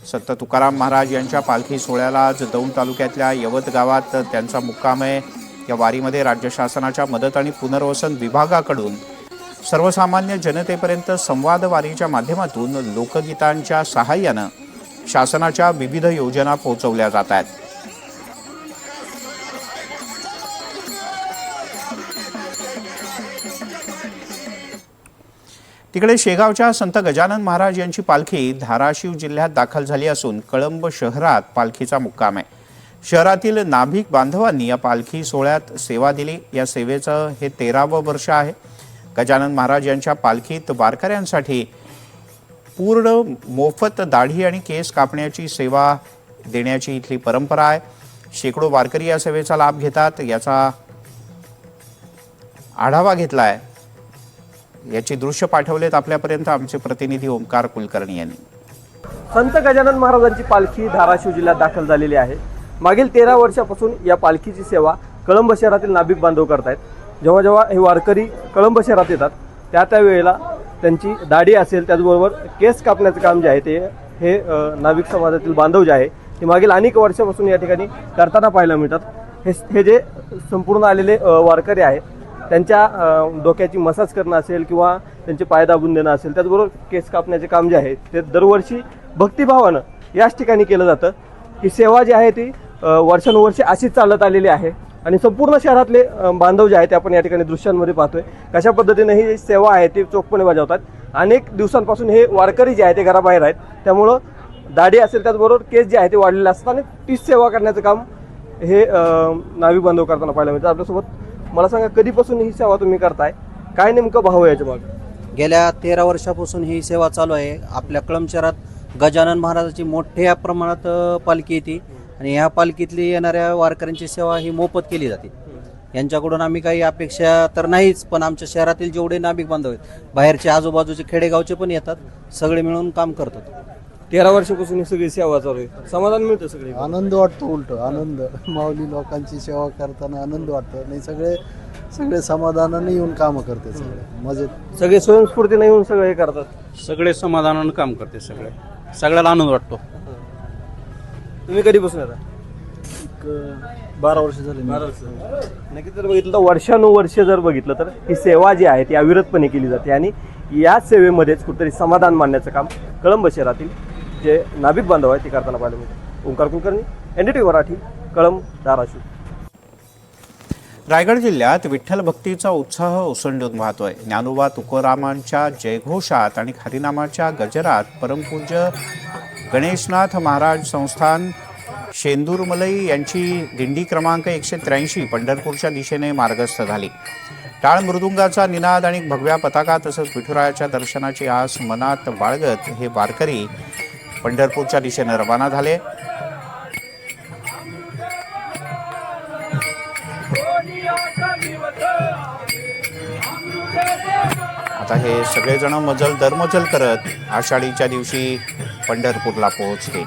संत तुकाराम महाराज यांच्या पालखी सोहळ्याला आज दौंड तालुक्यातल्या यवत गावात त्यांचा मुक्काम आहे। या वारीमध्ये राज्य शासनाच्या मदत आणि पुनर्वसन विभागाकडून सर्वसामान्य जनतेपर्यंत संवाद वारीच्या माध्यमातून लोकगीतांच्या सहाय्यानं शासनाच्या विविध योजना पोहोचवल्या जात आहेत। तिकडे शेगावच्या संत गजानन महाराज यांची पालखी धाराशिव जिल्ह्यात दाखल झाली असून कळंब शहरात पालखीचा मुक्काम आहे। शहरातील नाभिक बांधवांनी या पालखी सोहळ्यात सेवा दिली। या सेवेचं हे 13वं वर्ष आहे। गजानन महाराज यांच्या पालखीत वारकऱ्यांसाठी पूर्ण मोफत दाढी आणि केस कापण्याची सेवा देण्याची इथली परंपरा आहे। शेकडो वारकरी या सेवेचा लाभ घेतात। याचा आढावा घेतलाय। याची दृश्य पाठवलेत आपल्यापर्यंत आमचे प्रतिनिधी ओमकार कुलकर्णी यांनी। संत गजानन महाराजांची पालखी धाराशिव जिल्ह्यात दाखल झालेली आहे। मागील 13 वर्षापासून या पालखीची सेवा कळंब शहरातील नाभिक बांधव करतायत। जेव्हा जेव्हा हे वारकरी कळंब शहरात येतात त्या वेळेला त्यांची दाढी असेल, त्याचबरोबर केस कापण्याचं काम जे आहे ते हे नाभिक समाजातील बांधव जे आहे ते मागील अनेक वर्षापासून या ठिकाणी करताना पाहायला मिळतात। हे जे संपूर्ण आलेले वारकरी आहेत त्यांच्या डोक्याची मसाज करणं असेल किंवा त्यांचे पाय दाबून देणं असेल, त्याचबरोबर केस कापण्याचे काम जे आहे ते दरवर्षी भक्तिभावानं याच ठिकाणी केलं जातं। ही सेवा जी आहे ती वर्षानुवर्षे अशीच चालत आलेली आहे आणि संपूर्ण शहरातले बांधव जे आहेत ते आपण या ठिकाणी दृश्यांमध्ये पाहतोय कशा पद्धतीने ही सेवा आहे ती चोखपणे बजावतात। अनेक दिवसांपासून हे वारकरी जे आहे ते घराबाहेर आहेत, त्यामुळं दाढी असेल त्याचबरोबर केस जे आहे ते वाढलेले असतात आणि तीच सेवा करण्याचं काम हे नाभिक बांधव करताना पाहायला मिळतं। आपल्यासोबत मला सांगा, कधीपासून ही सेवा तुम्ही करताय, काय नेमकं भाव आहे याच्या मागे? गेल्या 13 वर्षापासून ही सेवा चालू आहे। आपल्या कळंब शहरात गजानन महाराजांची मोठ्या प्रमाणात पालखी येते आणि ह्या पालखीतली येणाऱ्या वारकऱ्यांची सेवा ही मोफत केली जाते। यांच्याकडून आम्ही काही अपेक्षा तर नाहीच, पण आमच्या शहरातील जेवढे नाभिक बांधव आहेत, बाहेरचे आजूबाजूचे खेडेगावचे पण येतात, सगळे मिळून काम करतात। 13 वर्षापासून ही सगळी सेवा चालू आहे, समाधान मिळतं? सगळे आनंद वाटतो, उलट आनंद, माऊली लोकांची सेवा करताना आनंद वाटतो आणि सगळे समाधानाने येऊन कामं करते, सगळे मजेत, सगळे स्वयंस्फूर्तीने येऊन सगळे करतात, सगळे समाधानानं काम करते, सगळ्याला आनंद वाटतो। तुम्ही कधीपासून येता? 12 वर्ष झाले। 12 वर्ष नक्कीच जर बघितलं तर वर्षानुवर्ष जर बघितलं तर ही सेवा जी आहे ती अविरतपणे केली जाते आणि या सेवेमध्येच कुठेतरी समाधान मानण्याचं काम कळंब शहरातील जे नाभिक बांधव आहेत ते करताना पाहायला मिळतं। ओंकार कुलकर्णी, NDTV मराठी, कळंब, धाराशिव। रायगड जिल्ह्यात विठ्ठल भक्तीचा उत्साह ओसंडून वाहतोय। ज्ञानोबा तुकोरामांच्या जयघोषात आणि हरिनामाच्या गजरात परमपूज्य गणेशनाथ महाराज संस्थान शेंदूरमलई यांची दिंडी क्रमांक 183 पंढरपूरच्या दिशेने मार्गस्थ झाली। टाळ मृदुंगाचा निनाद आणि भगव्या पताका तसंच विठुरायाच्या दर्शनाची आस मनात बाळगत हे वारकरी पंढरपूरच्या दिशेने रवाना झाले। आता हे सगळेजण मजल दरमजल करत आषाढीच्या दिवशी पंढरपूरला पोहोचले।